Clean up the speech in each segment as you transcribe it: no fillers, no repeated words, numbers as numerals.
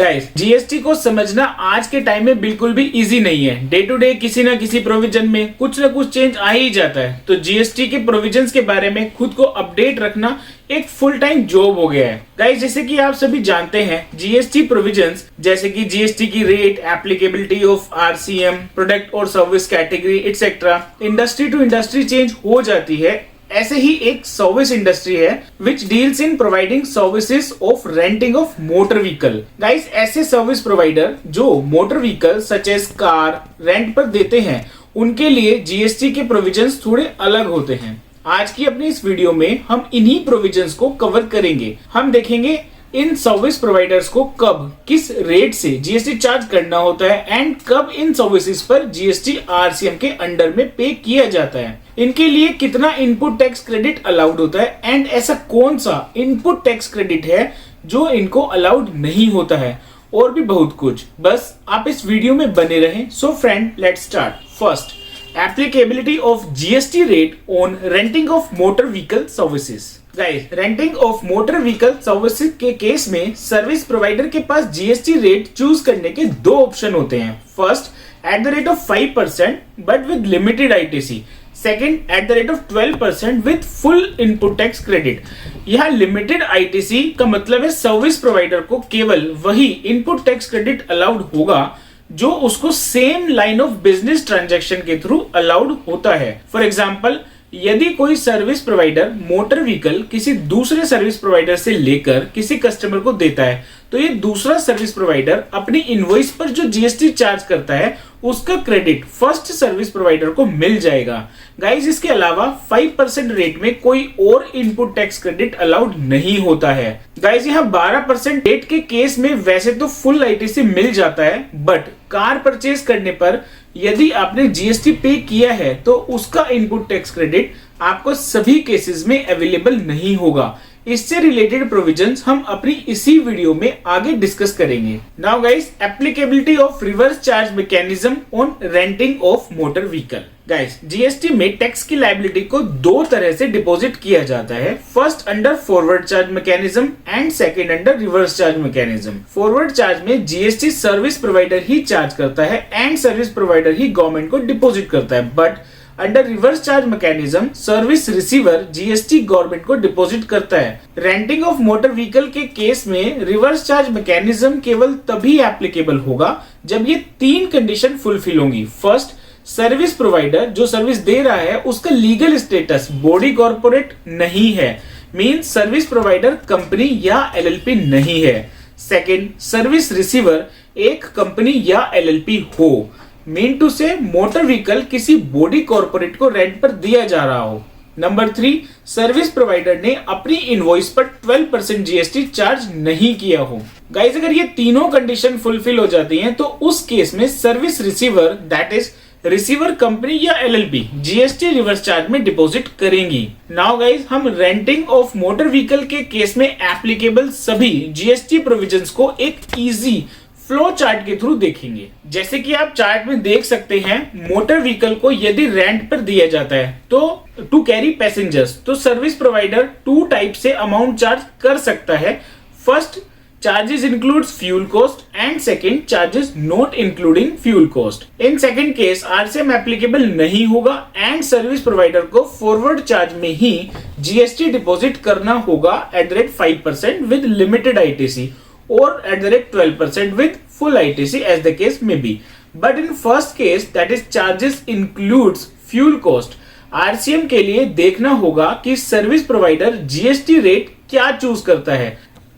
Guys, GST को समझना आज के टाइम में बिल्कुल भी इजी नहीं है। डे टू डे किसी ना किसी प्रोविजन में कुछ ना कुछ चेंज आ ही जाता है। तो जीएसटी के प्रोविजंस के बारे में खुद को अपडेट रखना एक फुल टाइम जॉब हो गया है। गाइस, जैसे कि आप सभी जानते हैं, जीएसटी प्रोविजंस जैसे कि जीएसटी की rate, applicability of RCM, product और service category etcetera, industry to industry change हो जाती है। ऐसे ही एक सर्विस इंडस्ट्री है which deals in providing services of renting of motor vehicle. Guys, ऐसे सर्विस प्रोवाइडर जो motor vehicle such as car rent पर देते हैं, उनके लिए जीएसटी के प्रोविजंस थोड़े अलग होते हैं। आज की अपनी इस वीडियो में हम इन्हीं प्रोविजंस को कवर करेंगे। हम देखेंगे इन सर्विस प्रोवाइडर्स को कब किस रेट से जीएसटी चार्ज करना होता है एंड कब इन सर्विसेज पर जीएसटी आरसीएम के अंडर में पे किया जाता है। इनके लिए कितना इनपुट टैक्स क्रेडिट अलाउड होता है एंड ऐसा कौन सा इनपुट टैक्स क्रेडिट है जो इनको अलाउड नहीं होता है, और भी बहुत कुछ। बस आप इस वीडियो में बने रहें। So friend, let's start. First, applicability of GST rate on renting of motor vehicle services. Guys, renting of motor vehicle services के केस में सर्विस प्रोवाइडर के पास जीएसटी रेट चूज करने के दो ऑप्शन होते हैं। First, at the rate of 5% but with limited ITC. Second, at the rate of 12% with full input tax credit. यहाँ limited ITC का मतलब है सर्विस प्रोवाइडर को केवल वही इनपुट टैक्स क्रेडिट अलाउड होगा जो उसको same line of business transaction के थ्रू अलाउड होता है। फॉर एग्जाम्पल, यदि कोई सर्विस प्रोवाइडर मोटर व्हीकल किसी दूसरे सर्विस प्रोवाइडर से लेकर किसी कस्टमर को देता है, तो ये दूसरा सर्विस प्रोवाइडर अपनी इनवॉइस पर जो जीएसटी चार्ज करता है उसका क्रेडिट फर्स्ट सर्विस प्रोवाइडर को मिल जाएगा। गाइस, इसके अलावा 5% रेट में कोई और इनपुट टैक्स क्रेडिट अलाउड नहीं होता है। गाइस, यहाँ 12% रेट के केस में वैसे तो फुल आईटीसी मिल जाता है, बट कार परचेज करने पर यदि आपने जीएसटी पे किया है तो उसका इनपुट टैक्स क्रेडिट आपको सभी केसेस में अवेलेबल नहीं होगा। इससे रिलेटेड प्रोविजंस हम अपनी इसी वीडियो में आगे डिस्कस करेंगे। Now guys, applicability of reverse charge mechanism on renting of motor vehicle. Guys, GST में टैक्स की लायबिलिटी को दो तरह से डिपॉजिट किया जाता है। First, under forward charge mechanism and second under reverse charge mechanism. Forward charge में जीएसटी सर्विस प्रोवाइडर ही चार्ज करता है and service provider he government को डिपॉजिट करता है, but under reverse charge mechanism service receiver GST government को deposit करता है। Renting of motor vehicle के केस में रिवर्स चार्ज मैकेनिज्म केवल तभी एप्लीकेबल होगा जब ये तीन कंडीशन फुलफिल होंगी। फर्स्ट, सर्विस प्रोवाइडर जो सर्विस दे रहा है उसका लीगल स्टेटस बॉडी कॉर्पोरेट नहीं है, मींस सर्विस प्रोवाइडर कंपनी या एलएलपी नहीं है। सेकंड, सर्विस रिसीवर एक कंपनी या एलएलपी हो, मीन टू से मोटर व्हीकल किसी बॉडी कॉर्पोरेट को रेंट पर दिया जा रहा हो। नंबर 3, सर्विस प्रोवाइडर ने अपनी इनवॉइस पर 12% जीएसटी चार्ज नहीं किया हो। गाइस, अगर ये तीनों कंडीशन फुलफिल हो जाती हैं तो उस केस में service receiver that is receiver company या एलएलपी जीएसटी रिवर्स चार्ज में डिपॉजिट करेंगी। नाउ गाइस, हम रेंटिंग ऑफ मोटर व्हीकल के केस में एप्लीकेबल सभी जीएसटी प्रोविजंस को एक इजी फ्लो चार्ट के थ्रू देखेंगे। जैसे कि आप चार्ट में देख सकते हैं, मोटर व्हीकल को यदि रेंट पर दिया जाता है तो टू कैरी पैसेंजर्स, तो सर्विस प्रोवाइडर टू टाइप से अमाउंट चार्ज कर सकता है। First, charges includes fuel cost and second, charges not including fuel cost. In second case RCM applicable नहीं होगा एंड सर्विस प्रोवाइडर को फॉरवर्ड चार्ज में ही GST deposit करना होगा at the rate 5% with limited ITC or at the rate 12% with full ITC as the case may be. But in first case, that is charges includes fuel cost, RCM के लिए देखना होगा कि service provider GST rate क्या choose करता है।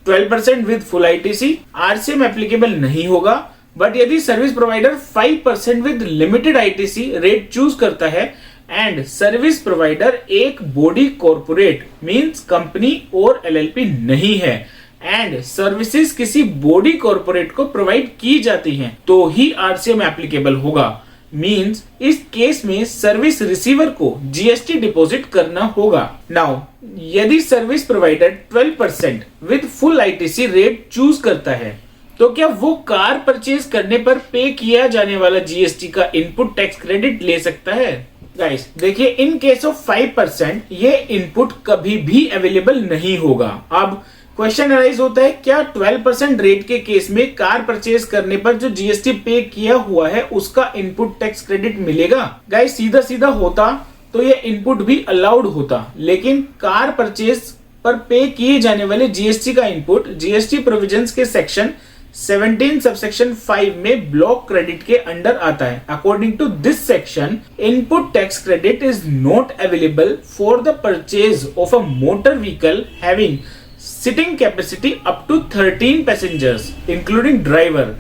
12% with full ITC, RCM applicable नहीं होगा, बट यदि service provider 5% with limited ITC rate choose करता है एंड सर्विस प्रोवाइडर एक बॉडी कॉर्पोरेट मींस कंपनी और एलएलपी नहीं है एंड सर्विसेज किसी बॉडी कॉर्पोरेट को प्रोवाइड की जाती हैं, तो ही आरसीएम एप्लीकेबल होगा। मींस इस केस में सर्विस रिसीवर को जीएसटी डिपॉजिट करना होगा। नाउ, यदि service provider 12% with full ITC rate choose करता है, तो क्या वो कार परचेज करने पर पे किया जाने वाला जीएसटी का इनपुट टैक्स क्रेडिट ले सकता है? गाइस, देखिए, इन केस ऑफ 5% ये इनपुट कभी भी अवेलेबल नहीं होगा। अब क्वेश्चन अराइज होता है, क्या 12% रेट के केस में कार परचेज करने पर जो जीएसटी पे किया हुआ है उसका इनपुट टैक्स क्रेडिट मिलेगा? गाइस सीधा सीधा होता तो ये इनपुट भी अलाउड होता, लेकिन कार परचेज पर पे किए जाने वाले जीएसटी का इनपुट जीएसटी प्रोविजंस के सेक्शन 17 सबसेक्शन 5 में ब्लॉक क्रेडिट के अंडर आता है। According to this section, input tax credit is not available for the purchase of a motor vehicle having seating capacity up to 13 passengers including driver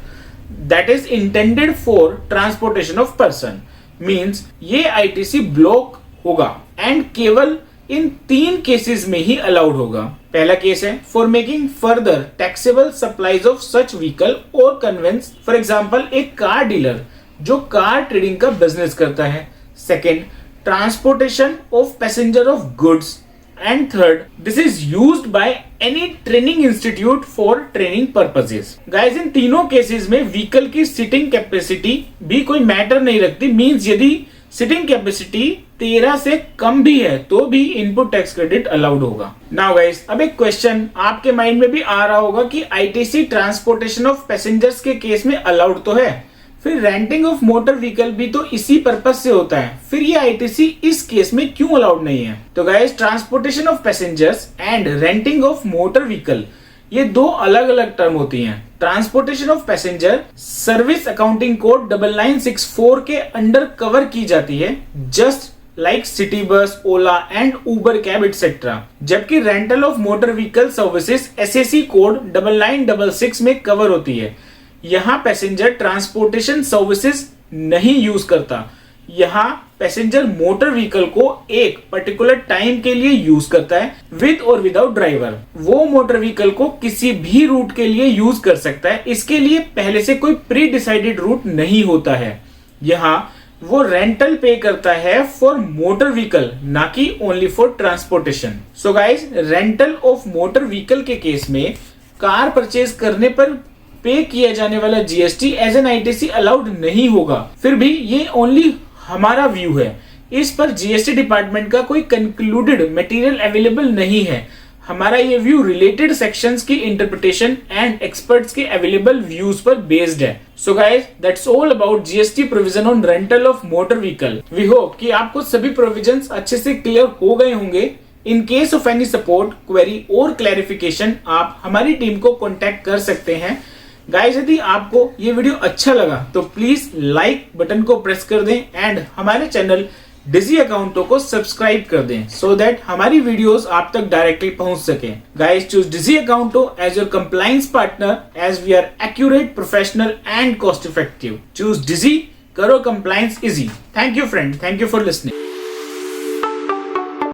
that is intended for transportation of person. Means ये ITC block होगा and केवल in 3 cases में ही allowed होगा। पहला case है for making further taxable supplies of such vehicle और convince, for example एक car dealer जो कार ट्रेडिंग का बिजनेस करता है। Second, transportation of passenger of goods and third, this is used by any training institute for training purposes. Guys in तीनों cases में vehicle की seating capacity भी कोई मैटर नहीं रखती। मींस यदि सीटिंग कैपेसिटी 13 से कम भी है तो भी इनपुट टैक्स क्रेडिट अलाउड होगा। नाउ गाइस, अब एक क्वेश्चन आपके माइंड में भी आ रहा होगा कि आईटीसी ट्रांसपोर्टेशन ऑफ पैसेंजर्स के केस में अलाउड तो है, फिर रेंटिंग ऑफ मोटर व्हीकल भी तो इसी पर्पस से होता है, फिर ये आईटीसी इस केस में क्यों अलाउड नहीं है? तो guys, transportation of passengers and renting of motor vehicle ये 2 अलग अलग टर्म होती हैं। Transportation of passenger service accounting code 9964 के अंडर कवर की जाती है, just like city bus, Ola and Uber cab etcetera, जबकि rental of motor vehicle services SAC code 9966 में कवर होती है। यहाँ पैसेंजर ट्रांसपोर्टेशन सर्विसेज नहीं यूज करता, यहाँ पैसेंजर मोटर व्हीकल को एक पर्टिकुलर टाइम के लिए यूज करता है विद और विदाउट ड्राइवर। वो मोटर व्हीकल को किसी भी रूट के लिए यूज कर सकता है, इसके लिए पहले से कोई प्री डिसाइडेड रूट नहीं होता है। यहाँ वो रेंटल पे करता है फॉर मोटर व्हीकल, ना कि only for transportation. So guys, rental of motor vehicle के केस में कार परचेज करने पर पे किया जाने वाला GST as an ITC allowed नहीं होगा। फिर भी ये ओनली हमारा व्यू है, इस पर जीएसटी डिपार्टमेंट का कोई कंक्लूडेड मटेरियल अवेलेबल नहीं है। हमारा ये व्यू रिलेटेड सेक्शंस की इंटरप्रिटेशन एंड एक्सपर्ट्स के अवेलेबल व्यूज पर बेस्ड है। So guys, that's all about GST provision on rental of motor vehicle. We hope कि आपको सभी प्रोविजंस अच्छे से क्लियर हो गए होंगे। In case of any support, query और क्लैरिफिकेशन आप हमारी टीम को कॉन्टेक्ट कर सकते हैं। गाइस, यदि आपको ये वीडियो अच्छा लगा तो प्लीज लाइक बटन को प्रेस कर दें एंड हमारे चैनल डिजी अकाउंटों को सब्सक्राइब कर दें सो दैट हमारी वीडियोस आप तक डायरेक्टली पहुंच सके। Guys, choose Digi Accounto as your compliance partner as we are accurate, professional and cost effective. Choose Digi, करो compliance easy. Thank you friend, thank you for listening.